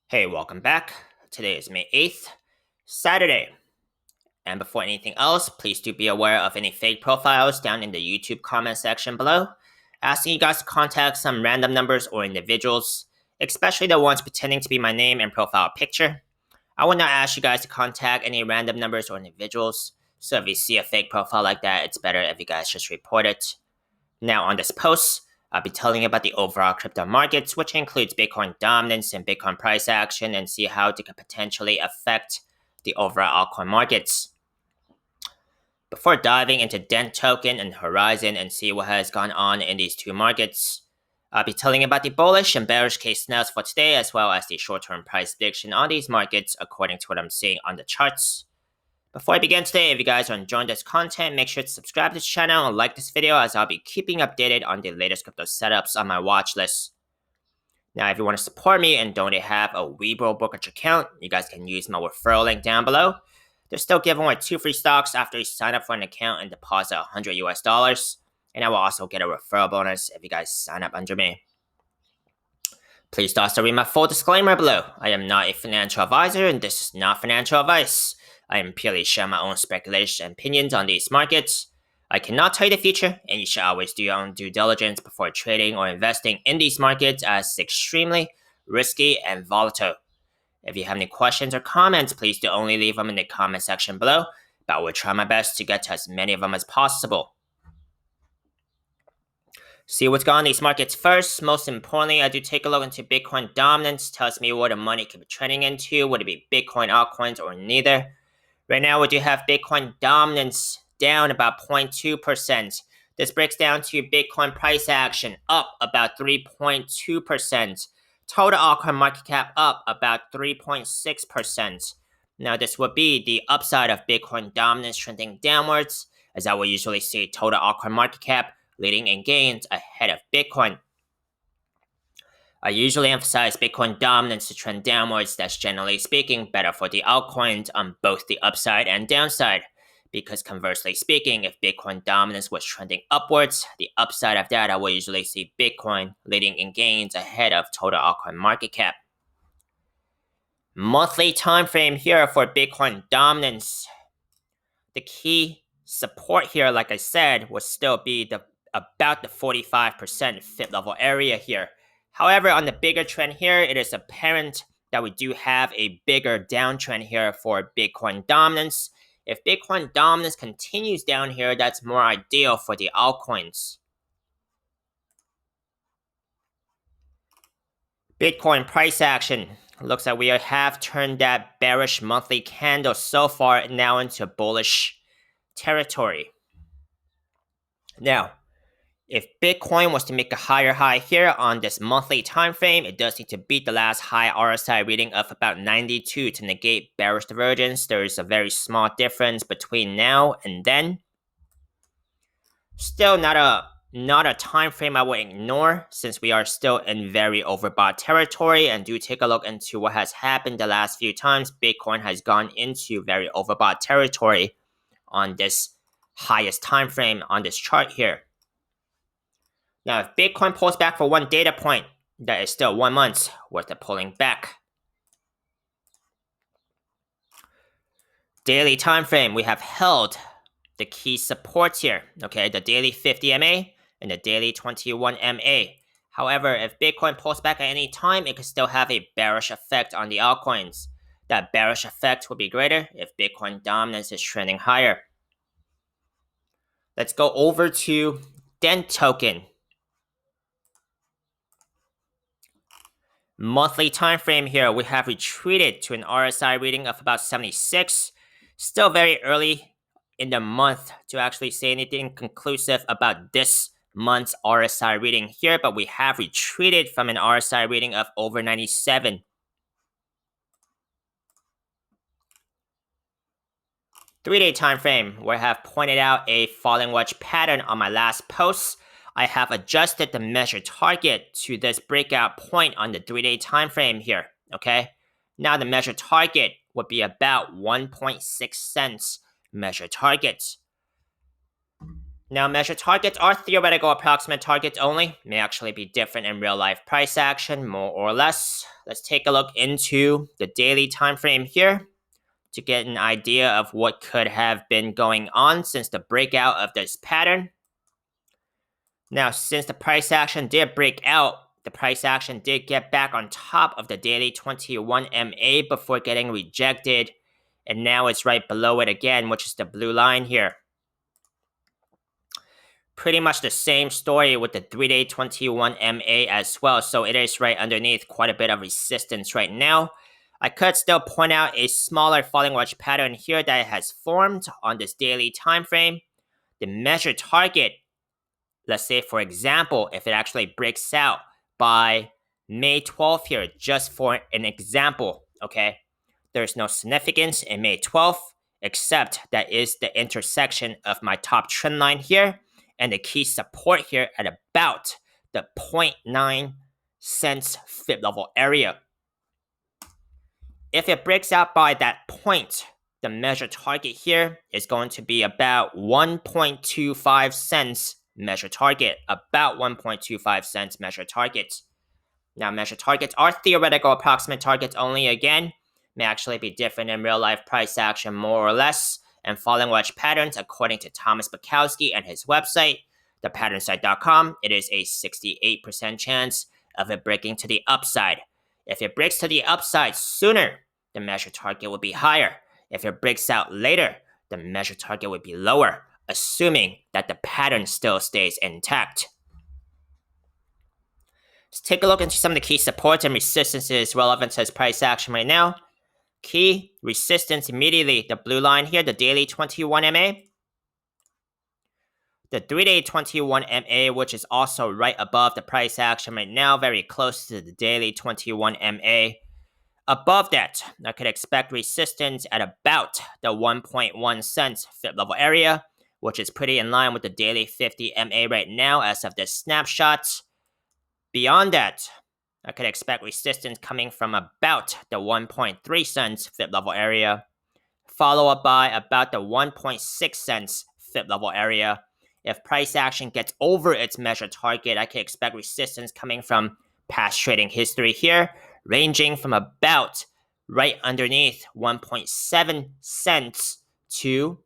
Hey, welcome back. Today is May 8th, Saturday. And before anything else, please do be aware of any fake profiles down in the YouTube comment section below. Asking you guys to contact some random numbers or individuals, especially the ones pretending to be my name and profile picture. I will not ask you guys to contact any random numbers or individuals. So if you see a fake profile like that, it's better if you guys just report it. Now on this post, I'll be telling you about the overall crypto markets, which includes Bitcoin dominance and Bitcoin price action, and see how it could potentially affect the overall altcoin markets. Before diving into Dent token and Horizen and see what has gone on in these two markets, I'll be telling you about the bullish and bearish case scenarios for today, as well as the short-term price prediction on these markets according to what I'm seeing on the charts. Before I begin today, if you guys are enjoying this content, make sure to subscribe to this channel and like this video, as I'll be keeping updated on the latest crypto setups on my watch list. Now, if you want to support me and don't have a Webull brokerage account, you guys can use my referral link down below. They're still giving away 2 free stocks after you sign up for an account and deposit $100 US. And I will also get a referral bonus if you guys sign up under me. Please also read my full disclaimer below. I am not a financial advisor and this is not financial advice. I am purely sharing my own speculation and opinions on these markets. I cannot tell you the future, and you should always do your own due diligence before trading or investing in these markets, as it's extremely risky and volatile. If you have any questions or comments, please do only leave them in the comment section below, but I will try my best to get to as many of them as possible. See what's going on in these markets first. Most importantly, I do take a look into Bitcoin dominance. Tells me where the money could be trending into. Would it be Bitcoin altcoins or neither? Right now, we do have Bitcoin dominance down about 0.2%. This breaks down to Bitcoin price action up about 3.2%. Total altcoin market cap up about 3.6%. Now, this would be the upside of Bitcoin dominance trending downwards, as I will usually see total altcoin market cap leading in gains ahead of Bitcoin. I usually emphasize Bitcoin dominance to trend downwards. That's generally speaking better for the altcoins on both the upside and downside. Because conversely speaking, if Bitcoin dominance was trending upwards, the upside of that, I will usually see Bitcoin leading in gains ahead of total altcoin market cap. Monthly time frame here for Bitcoin dominance. The key support here, like I said, would still be about the 45% fit level area here. However, on the bigger trend here, it is apparent that we do have a bigger downtrend here for Bitcoin dominance. If Bitcoin dominance continues down here, that's more ideal for the altcoins. Bitcoin price action. Looks like we have turned that bearish monthly candle so far now into bullish territory. Now, if Bitcoin was to make a higher high here on this monthly time frame, it does need to beat the last high RSI reading of about 92 to negate bearish divergence. There is a very small difference between now and then. Still not a time frame I would ignore, since we are still in very overbought territory. And do take a look into what has happened the last few times Bitcoin has gone into very overbought territory on this highest time frame on this chart here. Now, if Bitcoin pulls back for one data point, that is still 1 month worth of pulling back. Daily time frame, we have held the key supports here. Okay, the daily 50 MA and the daily 21 MA. However, if Bitcoin pulls back at any time, it could still have a bearish effect on the altcoins. That bearish effect will be greater if Bitcoin dominance is trending higher. Let's go over to Dent token. Monthly time frame here, we have retreated to an RSI reading of about 76. Still very early in the month to actually say anything conclusive about this month's RSI reading here, but we have retreated from an RSI reading of over 97. Three-day time frame, where I have pointed out a falling wedge pattern on my last post. I have adjusted the measure target to this breakout point on the 3-day time frame here, okay? Now the measure target would be about 1.6 cents measure target. Now, measured targets are theoretical approximate targets only, may actually be different in real life price action, more or less. Let's take a look into the daily time frame here to get an idea of what could have been going on since the breakout of this pattern. Now, since the price action did break out, the price action did get back on top of the daily 21 MA before getting rejected, and now it's right below it again, which is the blue line here. Pretty much the same story with the 3-day 21 MA as well, so it is right underneath quite a bit of resistance right now. I could still point out a smaller falling wedge pattern here that has formed on this daily time frame. The measured target, let's say for example, if it actually breaks out by May 12th here, just for an example, okay? There's no significance in May 12th, except that is the intersection of my top trend line here and the key support here at about the 0.9 cents fib level area. If it breaks out by that point, the measured target here is going to be about 1.25 cents measured target, about 1.25 cents measured target. Now, measured targets are theoretical approximate targets only again, may actually be different in real life price action more or less, and falling wedge patterns according to Thomas Bukowski and his website, thepatternSite.com, it is a 68% chance of it breaking to the upside. If it breaks to the upside sooner, the measured target will be higher. If it breaks out later, the measured target would be lower, assuming that the pattern still stays intact. Let's take a look into some of the key supports and resistances relevant to this price action right now. Key resistance immediately, the blue line here, the daily 21 MA. The 3-day 21 MA, which is also right above the price action right now, very close to the daily 21 MA. Above that, I could expect resistance at about the 1.1 cents fib level area, which is pretty in line with the daily 50 MA right now as of this snapshot. Beyond that, I could expect resistance coming from about the 1.3 cents fib level area, followed up by about the 1.6 cents fib level area. If price action gets over its measured target, I can expect resistance coming from past trading history here, ranging from about right underneath 1.7 cents to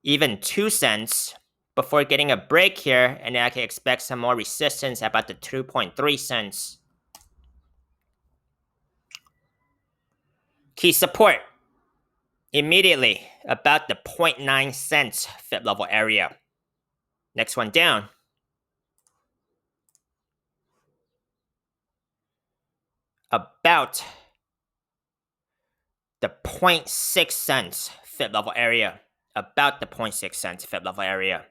even 2 cents before getting a break here, and then I can expect some more resistance at about the 2.3 cents. Key support immediately about the 0.9 cents fib level area. Next one down. About the 0.6 cents fib level area. About the 0.6 cents fib level area.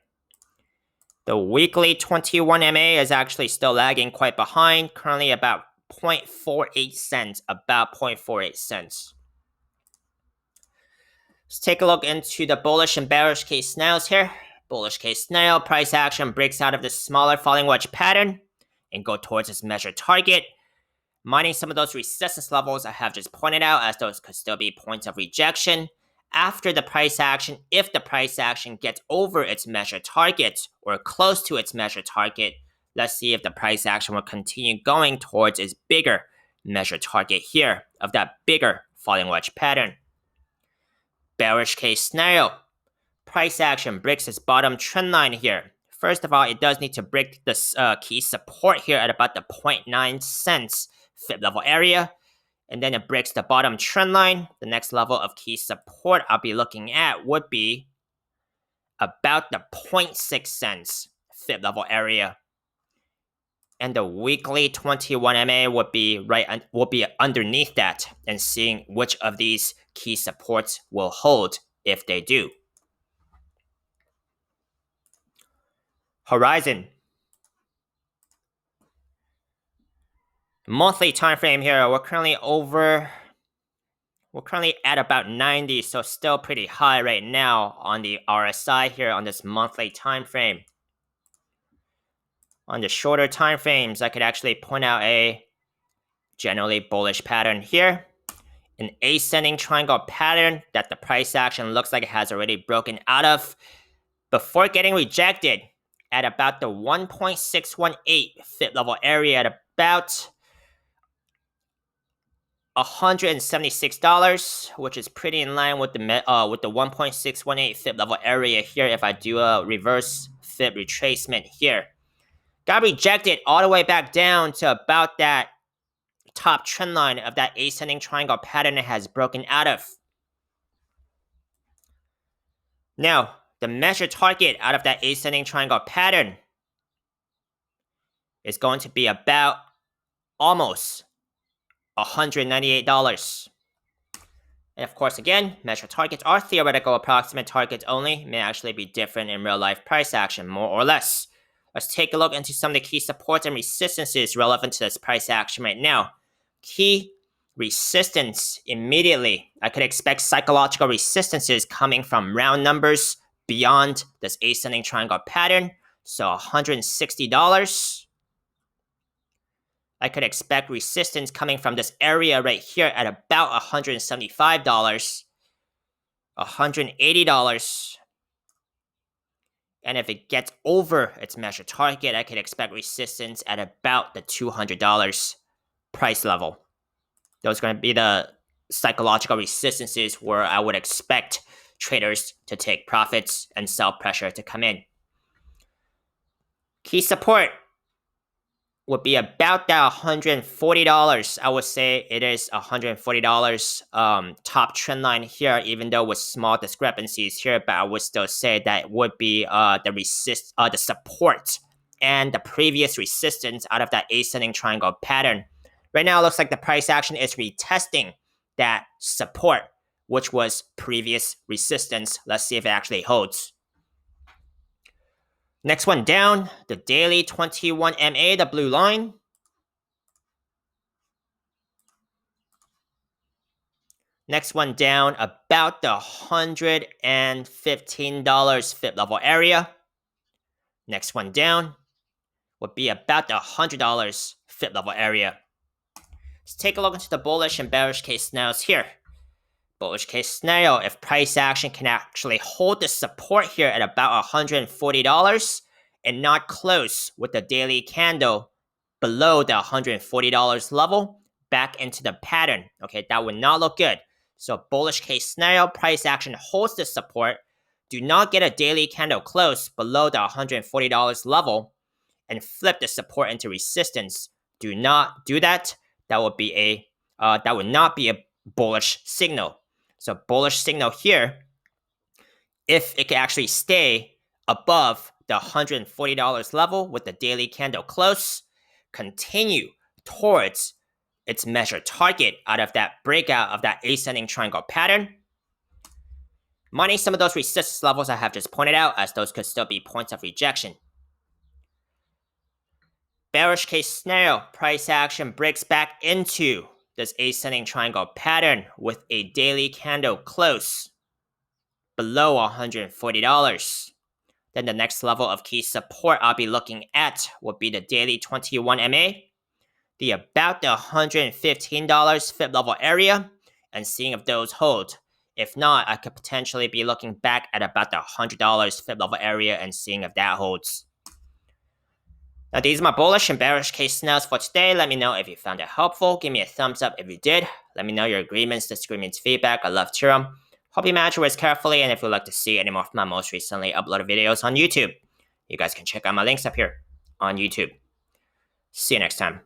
The weekly 21 MA is actually still lagging quite behind, currently about 0.48 cents, about 0.48 cents. Let's take a look into the bullish and bearish case scenarios here. Bullish case scenario, price action breaks out of this smaller falling wedge pattern and go towards its measured target, mining some of those resistance levels I have just pointed out, as those could still be points of rejection. After the price action, if the price action gets over its measured target or close to its measured target, let's see if the price action will continue going towards its bigger measured target here of that bigger falling wedge pattern. Bearish case scenario, price action breaks its bottom trend line here. First of all, it does need to break this key support here at about the 0.9 cents fib level area. And then it breaks the bottom trend line. The next level of key support I'll be looking at would be about the 0.6 cents fib level area. And the weekly 21 MA would be underneath that, and seeing which of these key supports will hold if they do. Horizen. Monthly time frame here, we're currently at about 90, so still pretty high right now on the RSI here on this monthly time frame. On the shorter time frames, I could actually point out a generally bullish pattern here. An ascending triangle pattern that the price action looks like it has already broken out of. before getting rejected at about the 1.618 fit level area at about $176, which is pretty in line with the 1.618 fit level area here. If I do a reverse fit retracement here, got rejected all the way back down to about that top trend line of that ascending triangle pattern it has broken out of. Now, the measured target out of that ascending triangle pattern is going to be about almost $198. And of course, again, measured targets are theoretical approximate targets only, may actually be different in real life price action, more or less. Let's take a look into some of the key supports and resistances relevant to this price action right now. Key resistance immediately. I could expect psychological resistances coming from round numbers beyond this ascending triangle pattern. So $160. I could expect resistance coming from this area right here at about $175, $180. And if it gets over its measured target, I could expect resistance at about the $200 price level. Those are going to be the psychological resistances where I would expect traders to take profits and sell pressure to come in. Key support would be about that $140. I would say it is $140 top trend line here, even though with small discrepancies here, but I would still say that would be the support and the previous resistance out of that ascending triangle pattern. Right now, it looks like the price action is retesting that support, which was previous resistance. Let's see if it actually holds. Next one down, the daily 21 MA, the blue line. Next one down, about the $115 fit level area. Next one down would be about the $100 fit level area. Let's take a look into the bullish and bearish case scenarios here. Bullish case scenario, if price action can actually hold the support here at about $140 and not close with the daily candle below the $140 level back into the pattern, okay, that would not look good. So bullish case scenario, price action holds the support, do not get a daily candle close below the $140 level and flip the support into resistance. Do not do that. That would not be a bullish signal. So bullish signal here, if it can actually stay above the $140 level with the daily candle close, continue towards its measured target out of that breakout of that ascending triangle pattern. Mining some of those resistance levels I have just pointed out, as those could still be points of rejection. Bearish case scenario, price action breaks back into this ascending triangle pattern with a daily candle close below $140. Then the next level of key support I'll be looking at would be the daily 21 MA, the about the $115 fit level area, and seeing if those hold. If not, I could potentially be looking back at about the $100 fit level area and seeing if that holds. Now, these are my bullish and bearish case scenarios for today. Let me know if you found it helpful. Give me a thumbs up if you did. Let me know your agreements, disagreements, feedback. I love to hear them. Hope you manage your words carefully, and if you'd like to see any more of my most recently uploaded videos on YouTube, you guys can check out my links up here on YouTube. See you next time.